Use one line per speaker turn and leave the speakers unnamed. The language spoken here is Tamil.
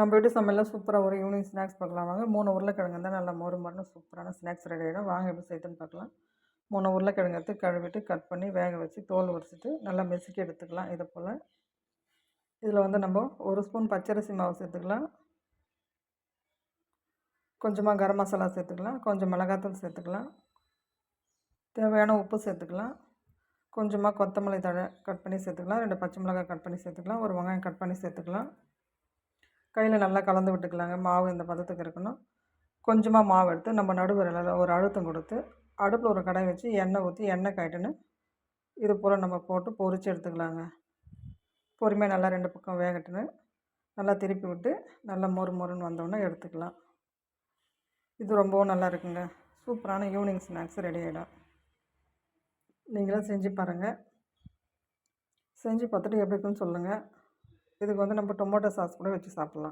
நம்ம வீட்டு சமையல்ல சூப்பராக ஒரு ஈவினிங் ஸ்நாக்ஸ் பார்க்கலாம் வாங்க. 3 உருளைக்கிழங்கு இருந்தால் நல்லா மொறு மொறுன்னு சூப்பரான ஸ்நாக்ஸ் ரெடி ஆகிடும். வாங்க எப்படி செய்யுதுன்னு பார்க்கலாம். 3 உருளைக்கிழங்கு எடுத்து கழுவிட்டு கட் பண்ணி வேக வச்சு தோல் உரிச்சிட்டு நல்லா மெசுக்கி எடுத்துக்கலாம். இதை போல் இதில் வந்து நம்ம 1 ஸ்பூன் பச்சரிசி மாவு சேர்த்துக்கலாம். கொஞ்சமாக கரம் மசாலா சேர்த்துக்கலாம். கொஞ்சம் மிளகாத்தூள் சேர்த்துக்கலாம். தேவையான உப்பு சேர்த்துக்கலாம். கொஞ்சமாக கொத்தமல்லி தழை கட் பண்ணி சேர்த்துக்கலாம். 2 பச்சை மிளகாய் கட் பண்ணி சேர்த்துக்கலாம். ஒரு வெங்காயம் கட் பண்ணி சேர்த்துக்கலாம். கையில் நல்லா கலந்து விட்டுக்கலாங்க. மாவு இந்த பதத்துக்கு இருக்கணும். கொஞ்சமாக மாவு எடுத்து நம்ம நடுவிரலில் ஒரு அழுத்தம் கொடுத்து அடுப்பில் ஒரு கடாய் வச்சு எண்ணெய் ஊற்றி எண்ணெய் காய்ட்டுன்னு இது போல் நம்ம போட்டு பொரித்து எடுத்துக்கலாங்க. பொறுமையாக நல்லா 2 பக்கம் வேகட்டுன்னு நல்லா திருப்பி விட்டு நல்லா மொறு மொறுன்னு வந்தோடனே எடுத்துக்கலாம். இது ரொம்பவும் நல்லா இருக்குங்க. சூப்பரான ஈவினிங் ஸ்நாக்ஸ் ரெடி ஆகிடும். நீங்களும் செஞ்சு பாருங்கள். செஞ்சு பார்த்துட்டு எப்படி இருக்குன்னு சொல்லுங்கள். இதுக்கு வந்து நம்ம டொமேட்டோ சாஸ் கூட வச்சு சாப்பிட்லாம்.